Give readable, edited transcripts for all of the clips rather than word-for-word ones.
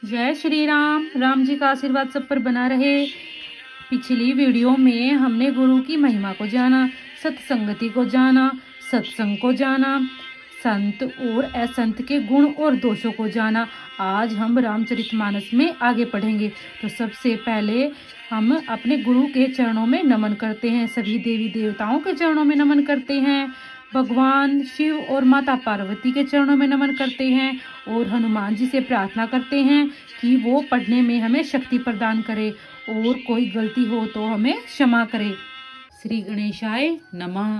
जय श्री राम। राम जी का आशीर्वाद सब पर बना रहे। पिछली वीडियो में हमने गुरु की महिमा को जाना, सत्संगति को जाना, सत्संग को जाना, संत और असंत के गुण और दोषों को जाना। आज हम रामचरितमानस में आगे पढ़ेंगे। तो सबसे पहले हम अपने गुरु के चरणों में नमन करते हैं, सभी देवी देवताओं के चरणों में नमन करते हैं, भगवान शिव और माता पार्वती के चरणों में नमन करते हैं और हनुमान जी से प्रार्थना करते हैं कि वो पढ़ने में हमें शक्ति प्रदान करे और कोई गलती हो तो हमें क्षमा करे। श्री गणेशाय नमः।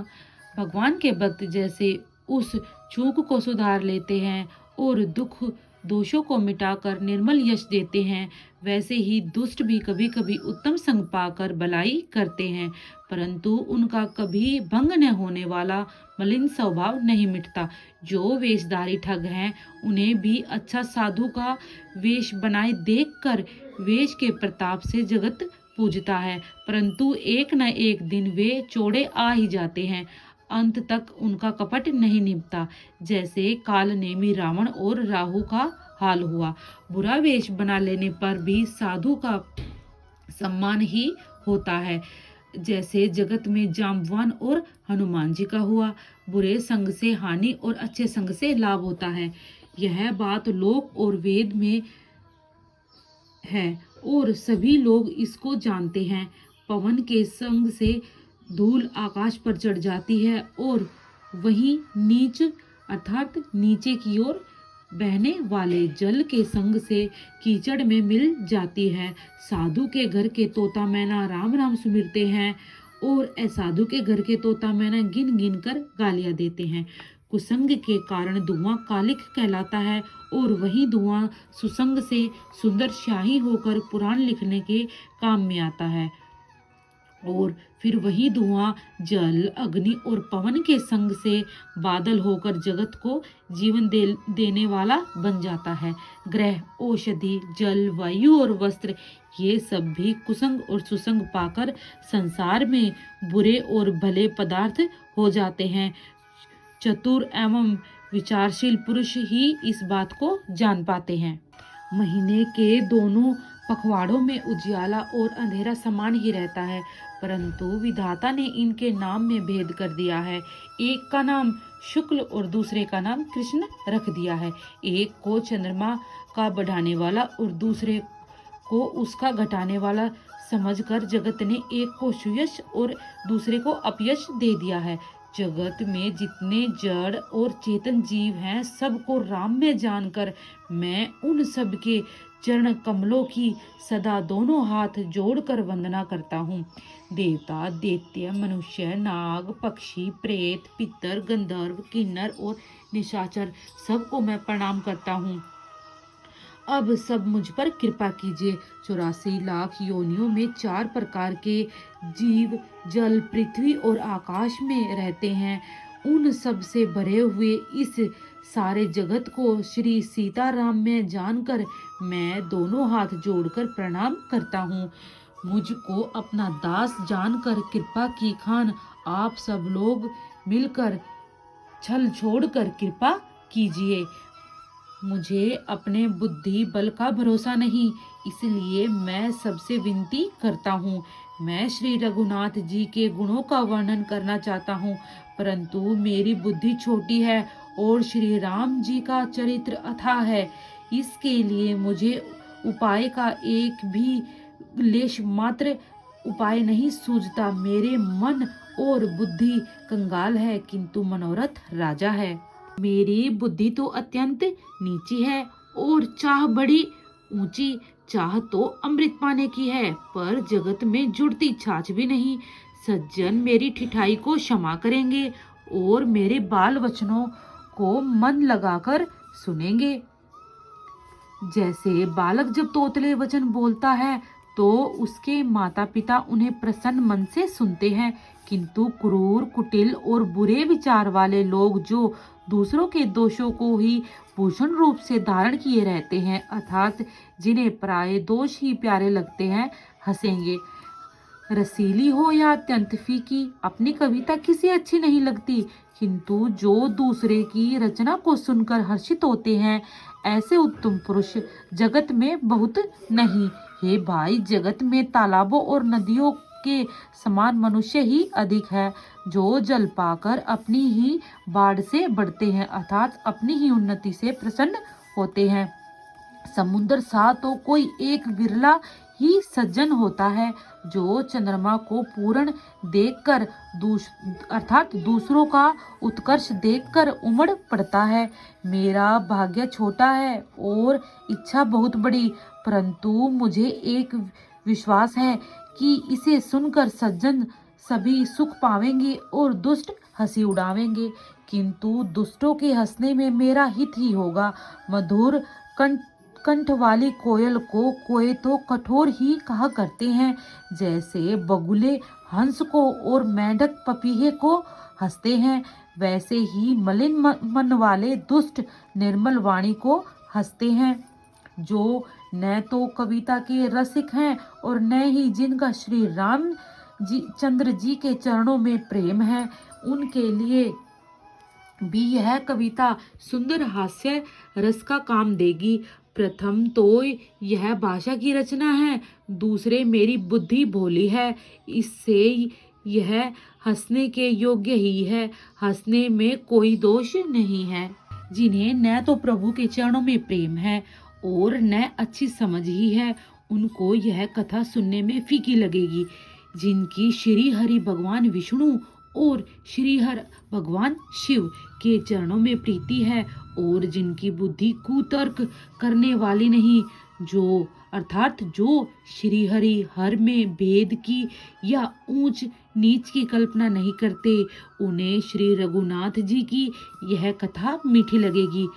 भगवान के भक्त जैसे उस चूक को सुधार लेते हैं और दुख दोषों को मिटाकर निर्मल यश देते हैं, वैसे ही दुष्ट भी कभी कभी उत्तम संग पाकर भलाई करते हैं, परंतु उनका कभी भंग न होने वाला मलिन स्वभाव नहीं मिटता। जो वेशधारी ठग हैं उन्हें भी अच्छा साधु का वेश बनाए देखकर वेश के प्रताप से जगत पूजता है, परंतु एक न एक दिन वे चोड़े आ ही जाते हैं। अंत तक उनका कपट नहीं निभता, जैसे काल नेमी रावण और राहु का हाल हुआ। बुरा वेश बना लेने पर भी साधु का सम्मान ही होता है, जैसे जगत में जाम्बवान और हनुमान जी का हुआ। बुरे संग से हानि और अच्छे संग से लाभ होता है, यह बात लोक और वेद में है और सभी लोग इसको जानते हैं। पवन के संग से धूल आकाश पर चढ़ जाती है और वहीं नीच अर्थात नीचे की ओर बहने वाले जल के संग से कीचड़ में मिल जाती है। साधु के घर के तोता मैना राम राम सुमिरते हैं और असाधु के घर के तोता मैना गिन गिन कर गालियां देते हैं। कुसंग के कारण धुआं कालिक कहलाता है और वही धुआं सुसंग से सुंदर शाही होकर पुराण लिखने के काम में आता है और फिर वही धुआं जल अग्नि और पवन के संग से बादल होकर जगत को जीवन देने वाला बन जाता है। ग्रह औषधि जल वायु और वस्त्र ये सब भी कुसंग और सुसंग पाकर संसार में बुरे और भले पदार्थ हो जाते हैं। चतुर एवं विचारशील पुरुष ही इस बात को जान पाते हैं। महीने के दोनों पखवाड़ों में उजियाला और अंधेरा समान ही रहता है, परंतु विधाता ने इनके नाम में भेद कर दिया है। एक का नाम शुक्ल और दूसरे का नाम कृष्ण रख दिया है। एक को चंद्रमा का बढ़ाने वाला और दूसरे को उसका घटाने वाला समझकर जगत ने एक को सुयश और दूसरे को अपयश दे दिया है। जगत में जितने जड़ और चेतन जीव हैं सबको राम में जानकर मैं उन सब के चरण कमलों की सदा दोनों हाथ जोड़कर वंदना करता हूँ। देवता दैत्य मनुष्य नाग पक्षी प्रेत पितर गंधर्व किन्नर और निशाचर सबको मैं प्रणाम करता हूँ। अब सब मुझ पर कृपा कीजिए। 84 लाख योनियों में 4 प्रकार के जीव जल पृथ्वी और आकाश में रहते हैं। उन सब से भरे हुए इस सारे जगत को श्री सीताराम में जानकर मैं दोनों हाथ जोड़कर प्रणाम करता हूँ। मुझको अपना दास जानकर कृपा की खान आप सब लोग मिलकर छल छोड़कर कृपा कीजिए। मुझे अपने बुद्धि बल का भरोसा नहीं, इसलिए मैं सबसे विनती करता हूँ। मैं श्री रघुनाथ जी के गुणों का वर्णन करना चाहता हूँ, परंतु मेरी बुद्धि छोटी है और श्री राम जी का चरित्र अथाह है। इसके लिए मुझे उपाय का एक भी लेश मात्र उपाय नहीं सूझता। मेरे मन और बुद्धि कंगाल है, किंतु मनोरथ राजा है। मेरी बुद्धि तो अत्यंत नीची है और चाह बड़ी ऊंची। चाह तो अमृत पाने की है, पर जगत में जुड़ती छाछ भी नहीं। सज्जन मेरी ठिठाई को क्षमा करेंगे और मेरे बाल वचनों को मन लगाकर सुनेंगे। जैसे बालक जब तोतले वचन बोलता है तो उसके माता पिता उन्हें प्रसन्न मन से सुनते हैं, किंतु क्रूर कुटिल और बुरे विचार वाले लोग जो दूसरों के दोषों को ही भूषण रूप से धारण किए रहते हैं, अर्थात जिन्हें पराये दोष ही प्यारे लगते हैं, हंसेंगे। रसीली हो या अत्यंत फीकी, अपनी कविता किसी अच्छी नहीं लगती, किंतु जो दूसरे की रचना को सुनकर हर्षित होते हैं, ऐसे उत्तम पुरुष जगत में बहुत नहीं। हे भाई, जगत में तालाबों और नदियों के समान मनुष्य ही अधिक है, जो जल पाकर अपनी ही बाढ़ से बढ़ते हैं, अर्थात अपनी ही उन्नति से प्रसन्न होते हैं। समुद्र सा तो कोई एक विरला ही सज्जन होता है, जो चंद्रमा को पूर्ण देखकर अर्थात दूसरों का उत्कर्ष देखकर उमड़ पड़ता है। मेरा भाग्य छोटा है और इच्छा बहुत बड़ी, परंतु मुझे एक विश्वास है कि इसे सुनकर सज्जन सभी सुख पावेंगे और दुष्ट हंसी उड़ावेंगे, किंतु दुष्टों के हंसने में मेरा हित ही होगा। मधुर कंठ वाली कोयल को कोए तो कठोर ही कहा करते हैं, जैसे बगुले हंस को और मेंढक पपीहे को हंसते हैं, वैसे ही मलिन मन वाले दुष्ट निर्मल वाणी को हंसते हैं। जो न तो कविता के रसिक हैं और न ही जिनका श्री राम जी चंद्र जी के चरणों में प्रेम है, उनके लिए भी यह कविता सुंदर हास्य रस का काम देगी। प्रथम तो यह भाषा की रचना है, दूसरे मेरी बुद्धि भोली है, इससे यह हंसने के योग्य ही है, हंसने में कोई दोष नहीं है। जिन्हें न तो प्रभु के चरणों में प्रेम है और न अच्छी समझ ही है, उनको यह कथा सुनने में फीकी लगेगी। जिनकी श्री हरि भगवान विष्णु और श्री हर भगवान शिव के चरणों में प्रीति है और जिनकी बुद्धि कुतर्क करने वाली नहीं, जो अर्थात जो श्री हरि हर में भेद की या ऊंच नीच की कल्पना नहीं करते, उन्हें श्री रघुनाथ जी की यह कथा मीठी लगेगी।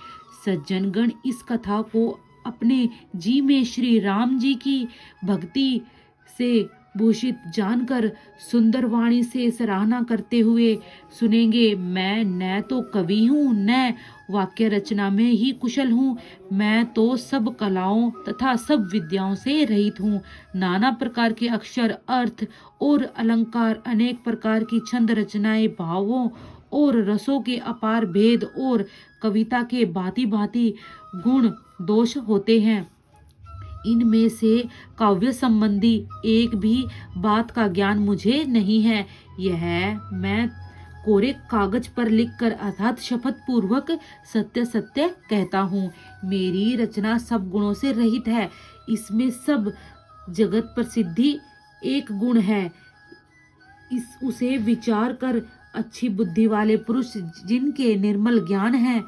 सज्जनगण इस कथा को अपने जी में श्री राम जी की भक्ति से भूषित जानकर सुंदर वाणी से सराहना करते हुए सुनेंगे। मैं न तो कवि हूँ न वाक्य रचना में ही कुशल हूँ, मैं तो सब कलाओं तथा सब विद्याओं से रहित हूँ। नाना प्रकार के अक्षर, अर्थ और अलंकार, अनेक प्रकार की छंद रचनाएं, भावों और रसों के अपार भेद और कविता के भांति भांति गुण दोष होते हैं। इनमें से काव्य संबंधी एक भी बात का ज्ञान मुझे नहीं है। यह मैं कोरे कागज पर लिखकर अर्थात शपथ पूर्वक सत्य सत्य कहता हूँ। मेरी रचना सब गुणों से रहित है, इसमें सब जगत प्रसिद्धि एक गुण है। उसे विचार कर अच्छी बुद्धि वाले पुरुष जिनके निर्मल ज्ञान है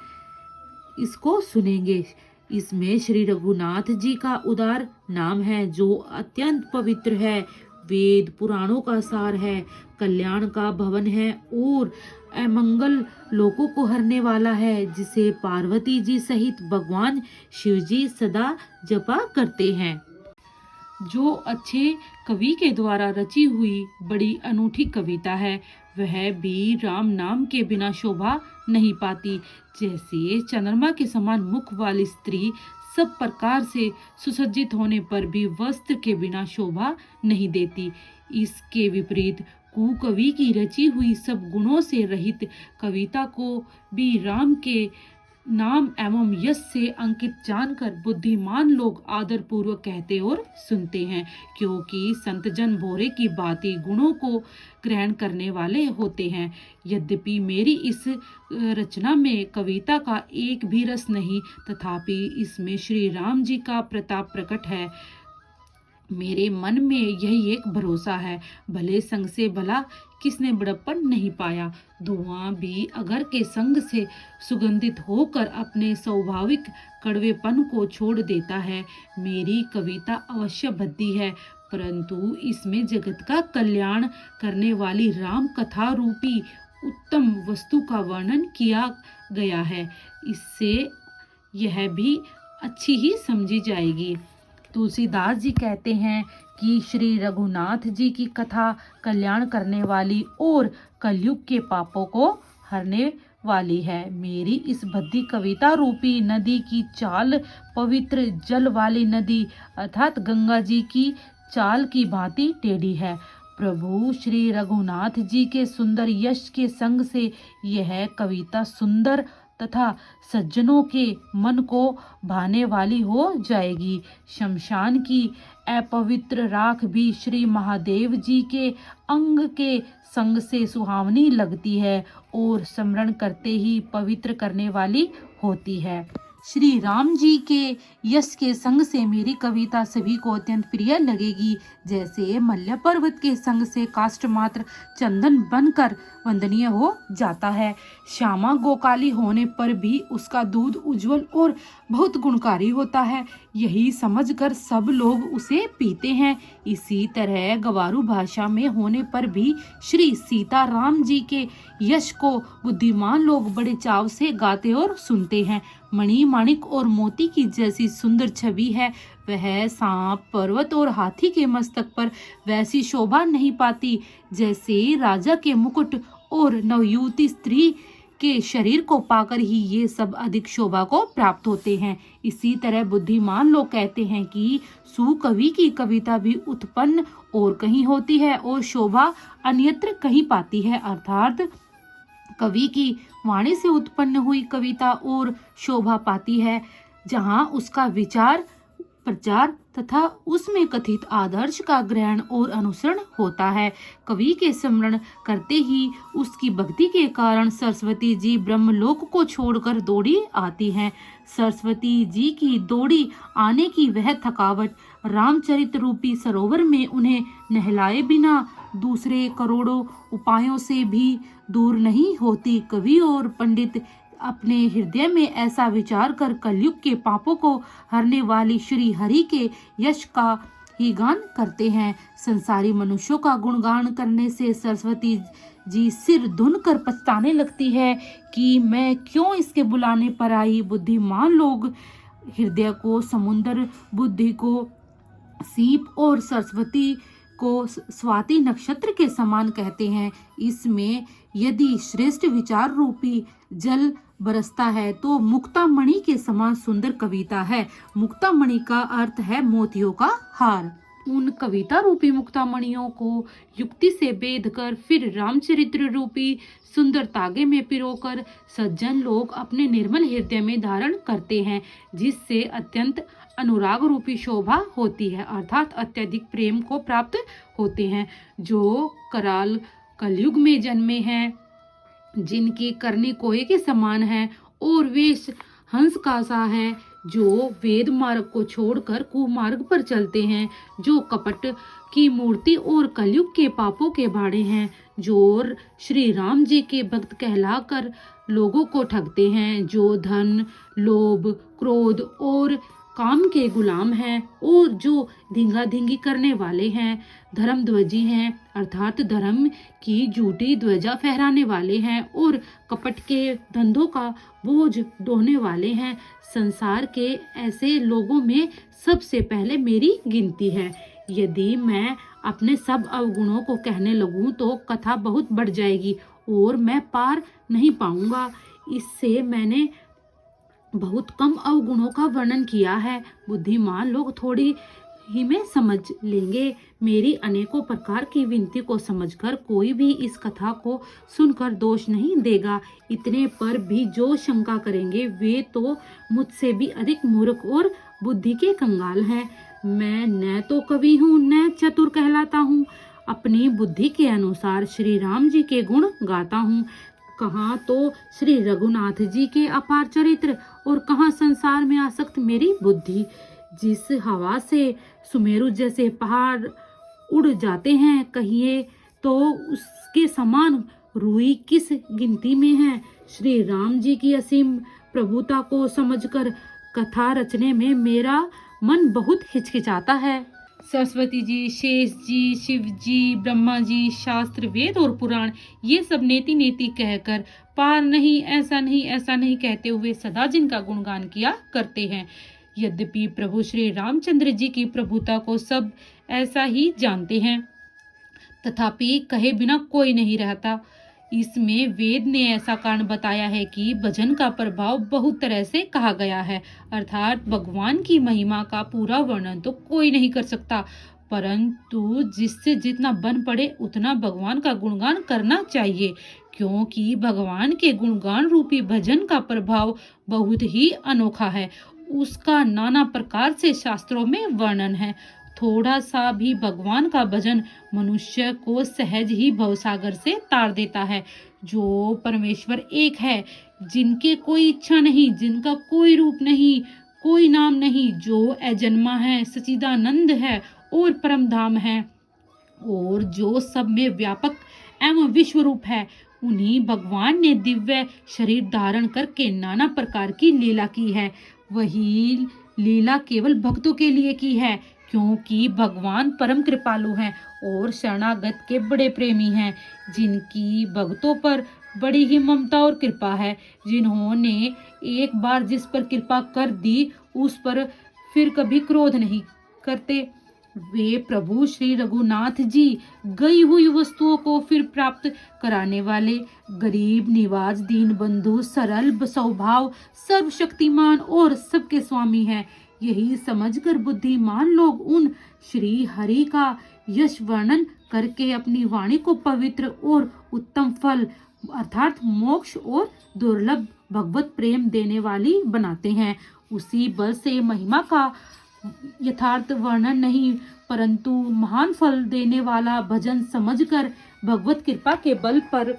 इसको सुनेंगे। इसमें श्री रघुनाथ जी का उदार नाम है, जो अत्यंत पवित्र है, वेद पुराणों का सार है, कल्याण का भवन है और अमंगल लोगों को हरने वाला है, जिसे पार्वती जी सहित भगवान शिव जी सदा जपा करते हैं। जो अच्छे कवि के द्वारा रची हुई बड़ी अनूठी कविता है, वह भी राम नाम के बिना शोभा नहीं पाती। जैसे चंद्रमा के समान मुख वाली स्त्री सब प्रकार से सुसज्जित होने पर भी वस्त्र के बिना शोभा नहीं देती, इसके विपरीत कुकवि की रची हुई सब गुणों से रहित कविता को भी राम के नाम एवं यश से अंकित जानकर बुद्धिमान लोग आदर पूर्वक कहते और सुनते हैं, क्योंकि संत जन भोरे की बातें गुणों को ग्रहण करने वाले होते हैं। यद्यपि मेरी इस रचना में कविता का एक भी रस नहीं, तथापि इसमें श्री राम जी का प्रताप प्रकट है। मेरे मन में यही एक भरोसा है, भले संग से भला किसने बड़प्पन नहीं पाया। धुआं भी अगर के संग से सुगंधित होकर अपने स्वाभाविक कड़वेपन को छोड़ देता है। मेरी कविता अवश्य भद्दी है, परंतु इसमें जगत का कल्याण करने वाली राम कथा रूपी उत्तम वस्तु का वर्णन किया गया है, इससे यह भी अच्छी ही समझी जाएगी। तुलसीदास जी कहते हैं कि श्री रघुनाथ जी की कथा कल्याण करने वाली और कलयुग के पापों को हरने वाली है। मेरी इस भद्दी कविता रूपी नदी की चाल पवित्र जल वाली नदी अर्थात गंगा जी की चाल की भांति टेढ़ी है। प्रभु श्री रघुनाथ जी के सुंदर यश के संग से यह कविता सुंदर तथा सज्जनों के मन को भाने वाली हो जाएगी। शमशान की अपवित्र राख भी श्री महादेव जी के अंग के संग से सुहावनी लगती है और स्मरण करते ही पवित्र करने वाली होती है। श्री राम जी के यश के संग से मेरी कविता सभी को अत्यंत प्रिय लगेगी। जैसे मल्य पर्वत के संग से काष्ठ मात्र चंदन बनकर वंदनीय हो जाता है, श्यामा गोकाली होने पर भी उसका दूध उज्जवल और बहुत गुणकारी होता है, यही समझकर सब लोग उसे पीते हैं। इसी तरह गवारू भाषा में होने पर भी श्री सीता राम जी के यश को बुद्धिमान लोग बड़े चाव से गाते और सुनते हैं। मणि माणिक और मोती की जैसी सुंदर छवि है वह सांप, पर्वत और हाथी के मस्तक पर वैसी शोभा नहीं पाती जैसे राजा के मुकुट और नवयुवती स्त्री के शरीर को पाकर ही ये सब अधिक शोभा को प्राप्त होते हैं। इसी तरह बुद्धिमान लोग कहते हैं कि सुकवि की कविता भी उत्पन्न और कहीं होती है और शोभा अन्यत्र कहीं पाती है, अर्थात कवि की वाणी से उत्पन्न हुई कविता और शोभा पाती है जहाँ उसका विचार, प्रचार तथा उसमें कथित आदर्श का ग्रहण और अनुसरण होता है। कवि के स्मरण करते ही उसकी भक्ति के कारण सरस्वती जी ब्रह्मलोक को छोड़कर दौड़ी आती हैं। सरस्वती जी की दौड़ी आने की वह थकावट रामचरित रूपी सरोवर में उन्हें नहलाए बिना दूसरे करोड़ों उपायों से भी दूर नहीं होती। कवि और पंडित अपने हृदय में ऐसा विचार कर कलयुग के पापों को हरने वाली श्री हरि के यश का ही गान करते हैं। संसारी मनुष्यों का गुणगान करने से सरस्वती जी सिर धुन कर पछताने लगती है कि मैं क्यों इसके बुलाने पर आई। बुद्धिमान लोग हृदय को समुद्र, बुद्धि को सीप और सरस्वती को स्वाति नक्षत्र के समान कहते हैं। इसमें यदि श्रेष्ठ विचार रूपी जल बरसता है तो मुक्तामणि के समान सुंदर कविता है। मुक्तामणि का अर्थ है मोतियों का हार। उन कविता रूपी मुक्तामणियों को युक्ति से बेध कर फिर रामचरित्र रूपी सुंदर तागे में पिरोकर सज्जन लोग अपने निर्मल हृदय में धारण करते हैं, जिससे अत्यंत अनुराग रूपी शोभा होती है, अर्थात अत्यधिक प्रेम को प्राप्त होते हैं। जो कराल कलयुग में जन्मे हैं, जिनकी करनी कोहे के समान है और वेश हंस का सा है, जो वेद मार्ग को छोड़कर कुमार्ग पर चलते हैं, जो कपट की मूर्ति और कलयुग के पापों के भाड़े हैं, जो श्री राम जी के भक्त कहलाकर लोगों को ठगते हैं, जो धन, लोभ, क्रोध और काम के गुलाम हैं और जो धींगा धींगी करने वाले हैं, धर्मध्वजी हैं, अर्थात धर्म की झूठी ध्वजा फहराने वाले हैं और कपट के धंधों का बोझ ढोने वाले हैं। संसार के ऐसे लोगों में सबसे पहले मेरी गिनती है। यदि मैं अपने सब अवगुणों को कहने लगूं तो कथा बहुत बढ़ जाएगी और मैं पार नहीं पाऊंगा। इससे मैंने बहुत कम अवगुणों का वर्णन किया है। बुद्धिमान लोग थोड़ी ही में समझ लेंगे। मेरी अनेकों प्रकार की विनती को समझकर कोई भी इस कथा को सुनकर दोष नहीं देगा। इतने पर भी जो शंका करेंगे वे तो मुझसे भी अधिक मूर्ख और बुद्धि के कंगाल हैं। मैं न तो कवि हूँ न चतुर कहलाता हूँ। अपनी बुद्धि के अनुसार श्री राम जी के गुण गाता हूँ। कहाँ तो श्री रघुनाथ जी के अपार चरित्र और कहाँ संसार में आसक्त मेरी बुद्धि। जिस हवा से सुमेरु जैसे पहाड़ उड़ जाते हैं कहिए तो उसके समान रूई किस गिनती में है। श्री राम जी की असीम प्रभुता को समझकर कथा रचने में मेरा मन बहुत हिचकिचाता है। सरस्वती जी, शेष जी, शिव जी, ब्रह्मा जी, शास्त्र, वेद और पुराण ये सब नेति नेति कहकर पार नहीं, ऐसा नहीं, ऐसा नहीं कहते हुए सदा जिनका गुणगान किया करते हैं। यद्यपि प्रभु श्री रामचंद्र जी की प्रभुता को सब ऐसा ही जानते हैं, तथापि कहे बिना कोई नहीं रहता। इसमें वेद ने ऐसा कारण बताया है कि भजन का प्रभाव बहुत तरह से कहा गया है, अर्थात भगवान की महिमा का पूरा वर्णन तो कोई नहीं कर सकता, परंतु जिससे जितना बन पड़े उतना भगवान का गुणगान करना चाहिए। क्योंकि भगवान के गुणगान रूपी भजन का प्रभाव बहुत ही अनोखा है। उसका नाना प्रकार से शास्त्रों में वर्णन है। थोड़ा सा भी भगवान का भजन मनुष्य को सहज ही भवसागर से तार देता है। जो परमेश्वर एक है, जिनके कोई इच्छा नहीं, जिनका कोई रूप नहीं, कोई नाम नहीं, जो अजन्मा है, सच्चिदानंद है और परम धाम है, और जो सब में व्यापक एवं विश्व रूप है, उन्हीं भगवान ने दिव्य शरीर धारण करके नाना प्रकार की लीला की है। वही लीला केवल भक्तों के लिए की है, क्योंकि भगवान परम कृपालु हैं और शरणागत के बड़े प्रेमी हैं, जिनकी भक्तों पर बड़ी ही ममता और कृपा है। जिन्होंने एक बार जिस पर कृपा कर दी, उस पर फिर कभी क्रोध नहीं करते। वे प्रभु श्री रघुनाथ जी गई हुई वस्तुओं को फिर प्राप्त कराने वाले, गरीब निवाज, दीन बंधु, सरल स्वभाव, सर्वशक्तिमान और सबके स्वामी हैं। यही समझकर बुद्धिमान लोग उन श्री हरि का यश वर्णन करके अपनी वाणी को पवित्र और उत्तम फल अर्थात मोक्ष और दुर्लभ भगवत प्रेम देने वाली बनाते हैं। उसी बल से महिमा का यथार्थ वर्णन नहीं, परंतु महान फल देने वाला भजन समझकर भगवत कृपा के बल पर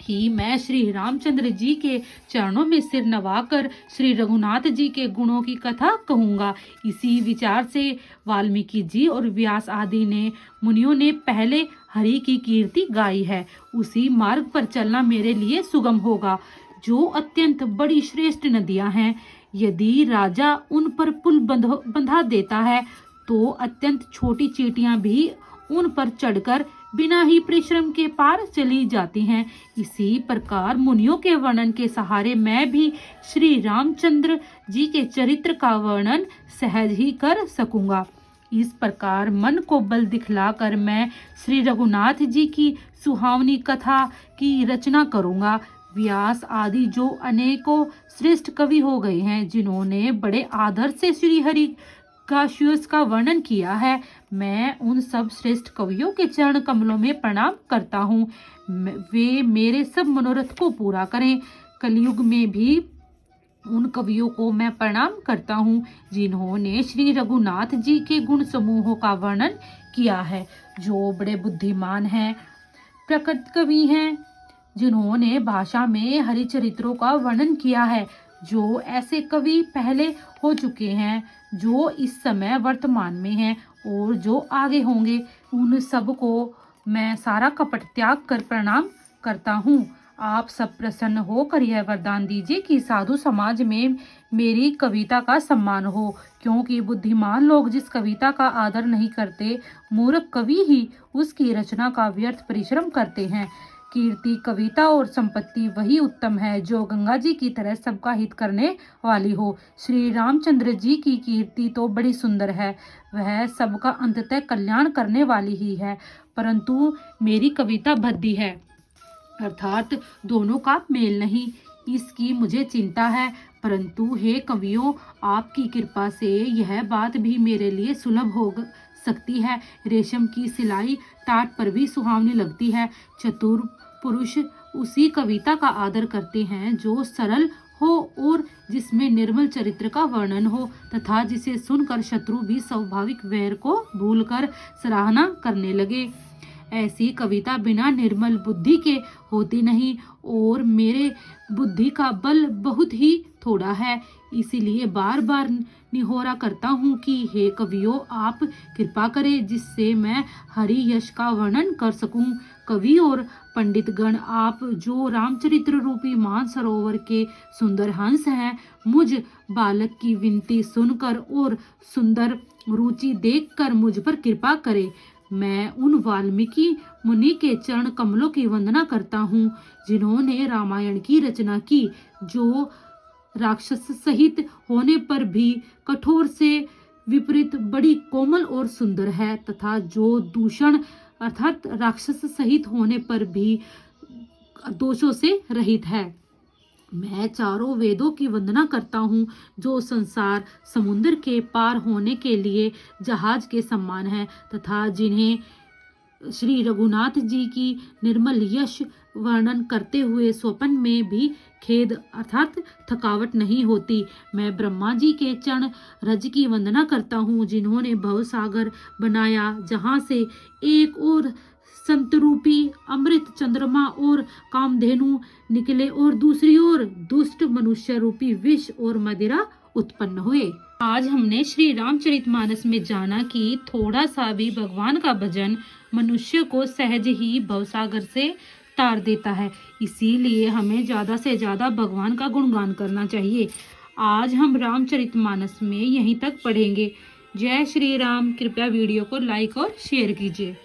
ही मैं श्री रामचंद्र जी के चरणों में सिर नवाकर श्री रघुनाथ जी के गुणों की कथा कहूँगा। इसी विचार से वाल्मीकि जी और व्यास आदि ने मुनियों ने पहले हरि की कीर्ति गाई है। उसी मार्ग पर चलना मेरे लिए सुगम होगा। जो अत्यंत बड़ी श्रेष्ठ नदियां हैं, यदि राजा उन पर पुल बंधा देता है, तो अत्यंत छोटी चींटियां भी उन पर चढ़कर बिना ही परिश्रम के पार चली जाती हैं। इसी प्रकार मुनियों के वर्णन के सहारे मैं भी श्री रामचंद्र जी के चरित्र का वर्णन सहज ही कर सकूंगा। इस प्रकार मन को बल दिखलाकर मैं श्री रघुनाथ जी की सुहावनी कथा की रचना करूंगा। व्यास आदि जो अनेकों श्रेष्ठ कवि हो गए हैं, जिन्होंने बड़े आदर से श्री हरि का शीर्ष का वर्णन किया है, मैं उन सब श्रेष्ठ कवियों के चरण कमलों में प्रणाम करता हूँ। वे मेरे सब मनोरथ को पूरा करें। कलयुग में भी उन कवियों को मैं प्रणाम करता हूँ, जिन्होंने श्री रघुनाथ जी के गुण समूहों का वर्णन किया है, जो बड़े बुद्धिमान हैं, प्रकृत कवि हैं, जिन्होंने भाषा में हरिचरित्रों का वर्णन किया है। जो ऐसे कवि पहले हो चुके हैं, जो इस समय वर्तमान में हैं और जो आगे होंगे, उन सब को मैं सारा कपट त्याग कर प्रणाम करता हूँ। आप सब प्रसन्न होकर यह वरदान दीजिए कि साधु समाज में मेरी कविता का सम्मान हो, क्योंकि बुद्धिमान लोग जिस कविता का आदर नहीं करते, मूर्ख कवि ही उसकी रचना का व्यर्थ परिश्रम करते हैं। कीर्ति, कविता और संपत्ति वही उत्तम है जो गंगा जी की तरह सबका हित करने वाली हो। श्री रामचंद्र जी की कीर्ति तो बड़ी सुंदर है, वह सबका अंततः कल्याण करने वाली ही है, परंतु मेरी कविता भद्दी है, अर्थात दोनों का मेल नहीं, इसकी मुझे चिंता है। परंतु हे कवियों, आपकी कृपा से यह बात भी मेरे लिए सुलभ हो सकती है। रेशम की सिलाई टाट पर भी सुहावनी लगती है। चतुर पुरुष उसी कविता का आदर करते हैं जो सरल हो और जिसमें निर्मल चरित्र का वर्णन हो, तथा जिसे सुनकर शत्रु भी स्वाभाविक वैर को भूलकर सराहना करने लगे। ऐसी कविता बिना निर्मल बुद्धि के होती नहीं, और मेरे बुद्धि का बल बहुत ही थोड़ा है, इसीलिए बार बार निहोरा करता हूँ कि हे कवियों, आप कृपा करें जिससे मैं हरि यश का वर्णन कर सकूं। कवि और पंडित गण, आप जो रामचरित्र रूपी मान सरोवर के सुंदर हंस हैं, मुझ बालक की विनती सुनकर और सुंदर रुचि देखकर मुझ पर कृपा करें। मैं उन वाल्मीकि मुनि के चरण कमलों की वंदना करता हूँ, जिन्होंने रामायण की रचना की, जो राक्षस सहित होने पर भी कठोर से विपरीत बड़ी कोमल और सुंदर है, तथा जो दूषण अर्थात राक्षस सहित होने पर भी दोषों से रहित है। मैं चारों वेदों की वंदना करता हूँ, जो संसार समुद्र के पार होने के लिए जहाज के समान है, तथा जिन्हें श्री रघुनाथ जी की निर्मल यश वर्णन करते हुए स्वप्न में भी खेद अर्थात थकावट नहीं होती। मैं ब्रह्मा जी के चरण रज की वंदना करता हूँ, जिन्होंने भव सागर बनाया, जहाँ से एक और संतरूपी अमृत चंद्रमा और कामधेनु निकले और दूसरी ओर दुष्ट मनुष्य रूपी विष और मदिरा उत्पन्न हुए। आज हमने श्री रामचरितमानस में जाना कि थोड़ा सा भी भगवान का भजन मनुष्य को सहज ही भवसागर से तार देता है। इसीलिए हमें ज़्यादा से ज़्यादा भगवान का गुणगान करना चाहिए। आज हम रामचरितमानस में यहीं तक पढ़ेंगे। जय श्री राम। कृपया वीडियो को लाइक और शेयर कीजिए।